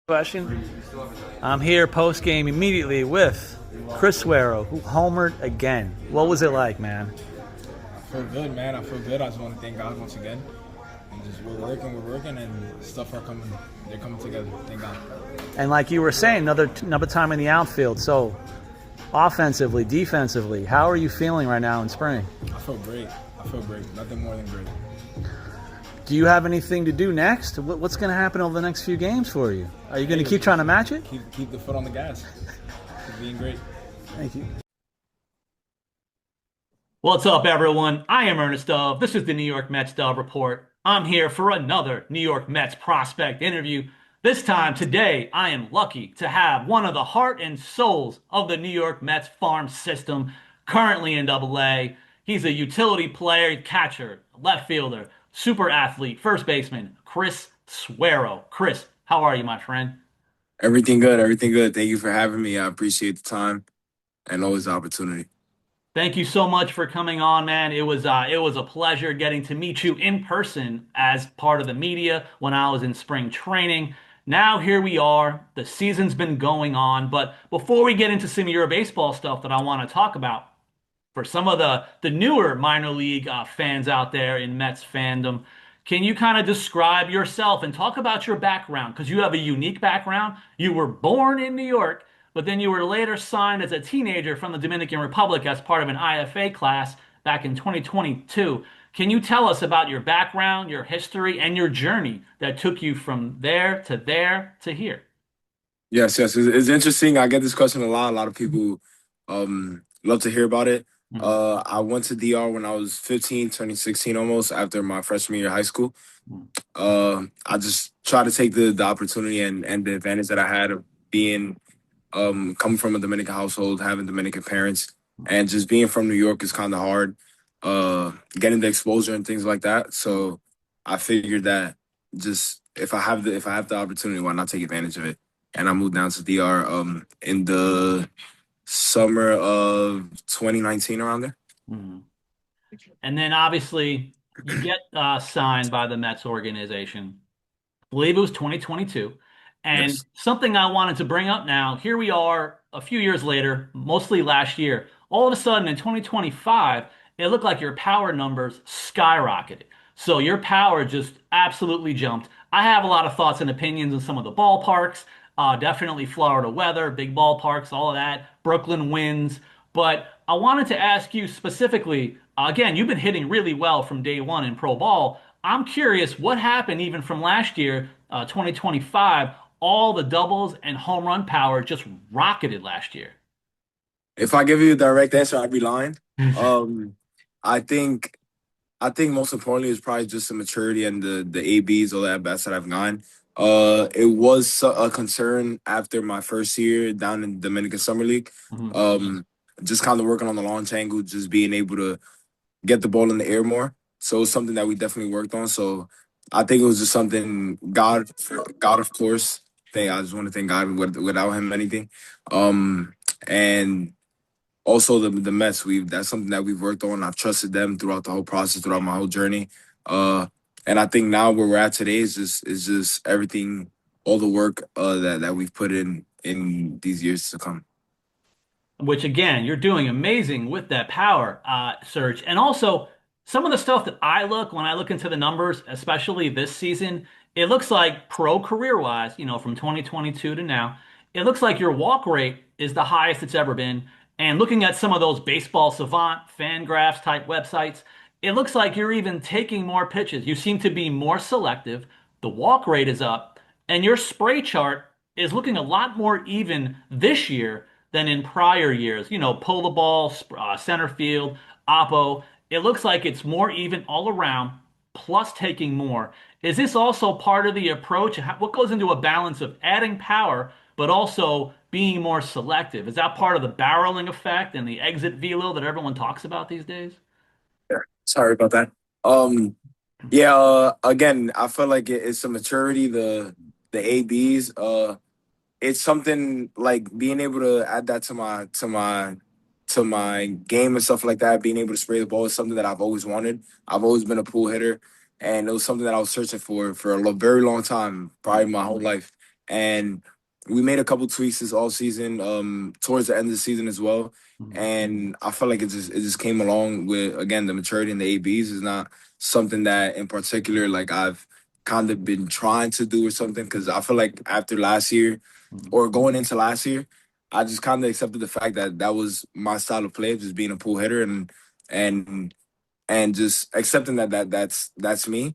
Question. I'm here post game immediately with Chris Suero, who homered again. What was it like, man? I feel good, man. I feel good. I just want to thank God once again. And just we're working, and stuff are coming. They're coming together. Thank God. And like you were saying, another time in the outfield. So, offensively, defensively, how are you feeling right now in spring? I feel great. I feel great. Nothing more than great. Do you have anything to do next? What's going to happen over the next few games for you? Are you going to keep trying to match it? Keep the foot on the gas. Keep being great. Thank you. What's up, everyone? I am Ernest Dove. This is the New York Mets Dove Report. I'm here for another New York Mets prospect interview. This time, today, I am lucky to have one of the heart and souls of the New York Mets farm system, currently in Double-A. He's a utility player, catcher, left fielder, super athlete, first baseman, Chris Suero. Chris, how are you, my friend? Everything good, everything good. Thank you for having me. I appreciate the time and always the opportunity. Thank you so much for coming on, man. It was a pleasure getting to meet you in person as part of the media when I was in spring training. Now here we are. The season's been going on, but before we get into some of your baseball stuff that I want to talk about, for some of the newer minor league fans out there in Mets fandom, can you kind of describe yourself and talk about your background? Because you have a unique background. You were born in New York, but then you were later signed as a teenager from the Dominican Republic as part of an IFA class back in 2022. Can you tell us about your background, your history, and your journey that took you from there to here? Yes, yes. It's interesting. I get this question a lot. A lot of people love to hear about it. Mhm. I went to DR when I was 15, turning 16 almost after my freshman year of high school. I just tried to take the opportunity and the advantage that I had of being coming from a Dominican household, having Dominican parents, and just being from New York is kind of hard. Getting the exposure and things like that. So I figured that just if I have the opportunity, why not take advantage of it? And I moved down to DR in the summer of 2019 around there. Mhm. And then obviously you get signed by the Mets organization. I believe it was 2022. And Yes. something I wanted to bring up now, here we are a few years later, mostly last year. All of a sudden in 2025, it looked like your power numbers skyrocketed. So your power just absolutely jumped. I have a lot of thoughts and opinions on some of the ballparks. Definitely Florida weather, big ballparks, all of that. Brooklyn winds. But I wanted to ask you specifically, again, you've been hitting really well from day one in pro ball. I'm curious what happened even from last year, 2025. All the doubles and home run power just rocketed last year. If I give you a direct answer, I'd be lying. Um, I think I think most importantly is probably just the maturity and the ABs or the at bats that I've gotten. It was a concern after my first year down in Dominican Summer League. Mhm. Um, just kind of working on the launch angle, just being able to get the ball in the air more. So it's something that we definitely worked on. So I think it was just something God, of course. I just want to thank God without him anything. And also the Mets, that's something that we've worked on. I've trusted them throughout the whole process, throughout my whole journey. Uh, and I think now where we're at today is just everything, all the work that we've put in these years to come. Which again, you're doing amazing with that power surge. And also, some of the stuff that when I look into the numbers, especially this season, it looks like pro career wise, from 2022 to now, it looks like your walk rate is the highest it's ever been. And looking at some of those baseball savant, Fangraphs type websites, it looks like you're even taking more pitches. You seem to be more selective. The walk rate is up, and your spray chart is looking a lot more even this year than in prior years. Pull the ball, center field, oppo. It looks like it's more even all around, plus taking more. Is this also part of the approach? What goes into a balance of adding power, but also being more selective? Is that part of the barreling effect and the exit velo that everyone talks about these days? Yeah, sorry about that. Yeah. Again, I feel like it's a maturity. The ABs. It's something like being able to add that to my game and stuff like that. Being able to spray the ball is something that I've always wanted. I've always been a pool hitter, and it was something that I was searching for a very long time, probably my whole life. and we made a couple tweaks this all season, towards the end of the season as well. Mhm. And I felt like it just came along with, again, the maturity and the ABs is not something that in particular like I've kind of been trying to do or something, because I feel like after last year Mhm. or going into last year, I just kind of accepted the fact that that was my style of play, just being a pool hitter, and and just accepting that's me.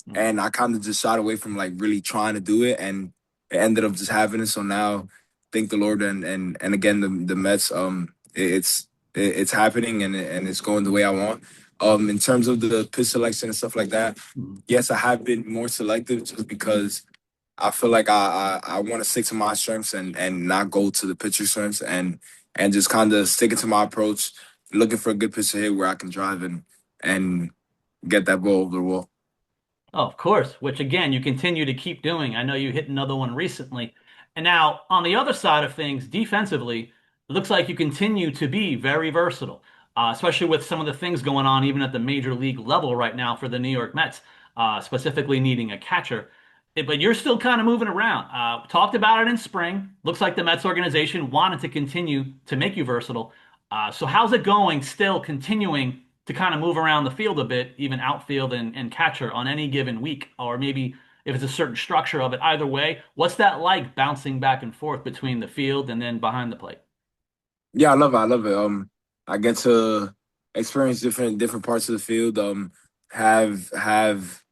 Mhm. And I kind of just shied away from like really trying to do it, and it ended up just having it. So now, thank the Lord, and again the Mets, it's happening, and it's going the way I want. In terms of the pitch selection and stuff like that, Mhm. yes, I have been more selective just because I feel like I want to stick to my strengths and not go to the pitcher strengths, and just kind of sticking to my approach, looking for a good pitch to hit where I can drive and get that ball over the wall. Oh, of course, which again, you continue to keep doing. I know you hit another one recently. And now, on the other side of things, defensively, it looks like you continue to be very versatile, especially with some of the things going on even at the major league level right now for the New York Mets, specifically needing a catcher. But you're still kind of moving around. Talked about it in spring. Looks like the Mets organization wanted to continue to make you versatile. So how's it going, still continuing to kind of move around the field a bit, even outfield and catcher on any given week, or maybe if it's a certain structure of it, either way, what's that like bouncing back and forth between the field and then behind the plate? Yeah, I love it. I love it. I get to experience different parts of the field. Have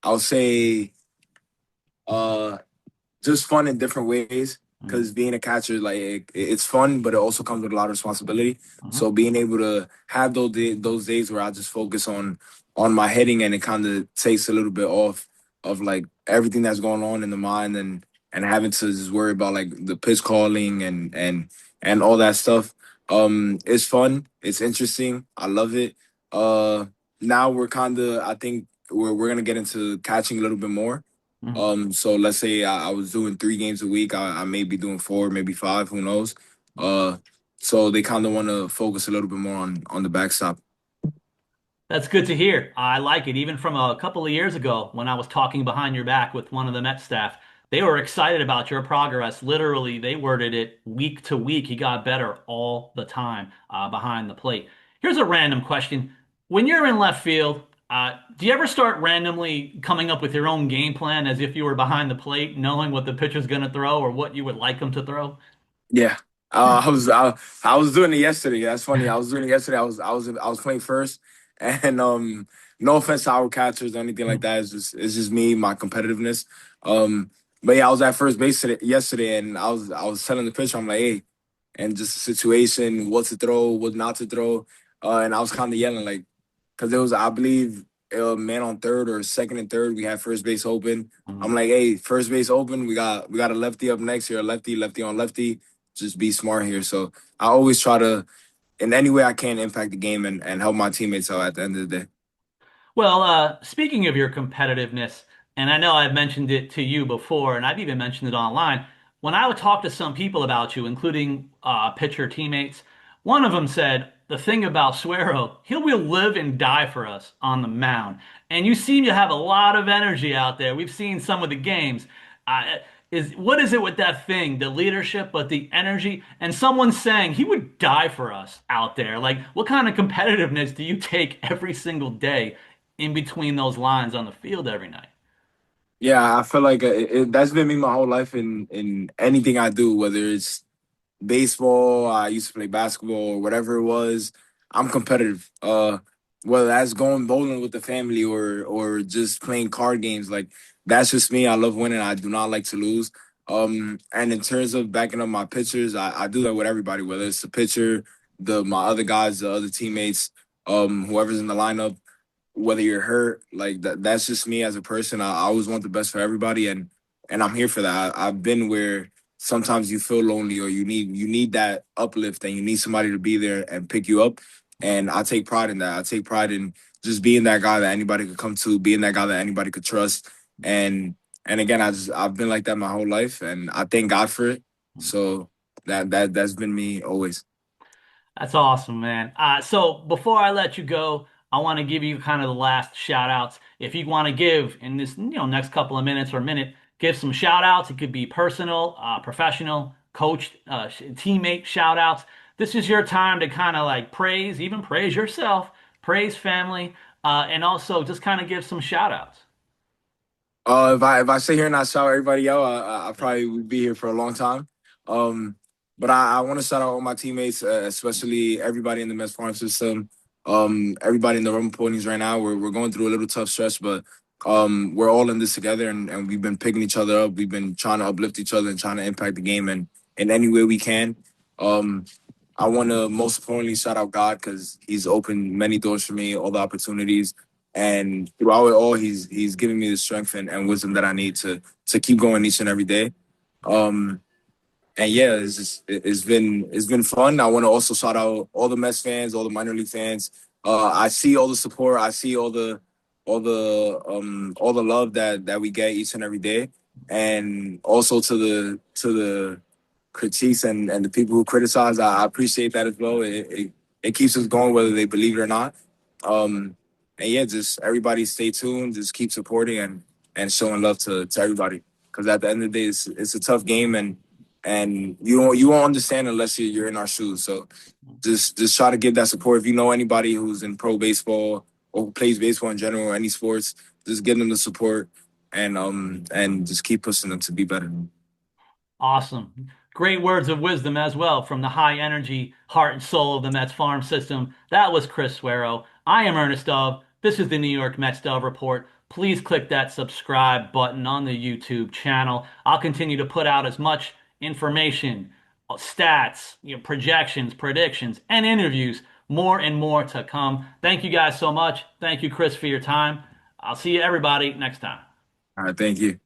I'll say uh just fun in different ways. Mhm. Because being a catcher, like it's fun, but it also comes with a lot of responsibility. Mhm. So being able to have those days where I just focus on my hitting, and it kind of takes a little bit off of like everything that's going on in the mind, and having to just worry about like the pitch calling and all that stuff. It's fun. It's interesting. I love it. Uh, Now we're kind of, I think we're gonna get into catching a little bit more. Mhm. So let's say I was doing 3 games a week. I may be doing four, maybe five. Who knows? Uh, so they kind of want to focus a little bit more on the backstop. That's good to hear. I like it. Even from a couple of years ago when I was talking behind your back with one of the Met staff, they were excited about your progress. Literally, they worded it week to week. He got better all the time behind the plate. Here's a random question. When you're in left field, do you ever start randomly coming up with your own game plan as if you were behind the plate, knowing what the pitcher's going to throw or what you would like him to throw? Yeah. I was doing it yesterday. That's funny. I was doing it yesterday. I was playing first, and no offense to our catchers or anything like that. It's just me, my competitiveness. Um, but yeah, I was at first base yesterday, and I was telling the pitcher, I'm like, hey, and just the situation, what to throw, what not to throw, and I was kind of yelling like, because it was, I believe, man on third or second and third, we had first base open. I'm like, hey, first base open, we got a lefty up next here, a lefty on lefty. Just be smart here. So I always try to, in any way I can, impact the game and help my teammates out at the end of the day. Well, speaking of your competitiveness, and I know I've mentioned it to you before, and I've even mentioned it online. When I would talk to some people about you, including pitcher teammates, one of them said, the thing about Suero, he will live and die for us on the mound. And you seem to have a lot of energy out there. We've seen some of the games. What is it with that thing, the leadership, but the energy? And someone saying he would die for us out there. Like, what kind of competitiveness do you take every single day in between those lines on the field every night? Yeah, I feel like that's been me my whole life in anything I do, whether it's baseball, I used to play basketball, or whatever it was. I'm competitive. Whether that's going bowling with the family or just playing card games, like that's just me. I love winning. I do not like to lose. And in terms of backing up my pitchers, I do that with everybody, whether it's the pitcher, my other guys, the other teammates, whoever's in the lineup, whether you're hurt, like that's just me as a person. I always want the best for everybody, and I'm here for that. I've been where sometimes you feel lonely or you need that uplift, and you need somebody to be there and pick you up. And I take pride in that. I take pride in just being that guy that anybody could come to, being that guy that anybody could trust. And again, I've been like that my whole life, and I thank God for it. So that's been me always. That's awesome, man. So before I let you go, I want to give you kind of the last shout outs. If you want to give in this, next couple of minutes or minute, give some shout outs. It could be personal, professional, coach, teammate shout outs. This is your time to kind of like praise, even praise yourself, praise family, and also just kind of give some shout outs. If I sit here and I shout everybody out, I probably would be here for a long time. Um, but I want to shout out all my teammates, especially everybody in the Mets farm system. Everybody in the Rumble Ponies right now. We're going through a little tough stretch, but we're all in this together, and we've been picking each other up. We've been trying to uplift each other and trying to impact the game in any way we can. Um, I want to most importantly shout out God because He's opened many doors for me, all the opportunities, and throughout it all, He's giving me the strength and wisdom that I need to keep going each and every day. Um, and yeah, it's been fun. I want to also shout out all the Mets fans, all the minor league fans. I see all the support. I see all the love that we get each and every day, and also to the critiques and the people who criticize. I appreciate that as well. It keeps us going whether they believe it or not. And yeah, just everybody stay tuned. Just keep supporting and showing love to everybody. Because at the end of the day, it's a tough game and you won't understand unless you're in our shoes. So just try to give that support. If you know anybody who's in pro baseball or who plays baseball in general or any sports, just give them the support and just keep pushing them to be better. Awesome. Great words of wisdom as well from the high energy heart and soul of the Mets farm system. That was Chris Suero. I am Ernest Dove. This is the New York Mets Dove Report. Please click that subscribe button on the YouTube channel. I'll continue to put out as much information, stats, projections, predictions, and interviews, more and more to come. Thank you guys so much. Thank you, Chris, for your time. I'll see you everybody next time. All right, thank you.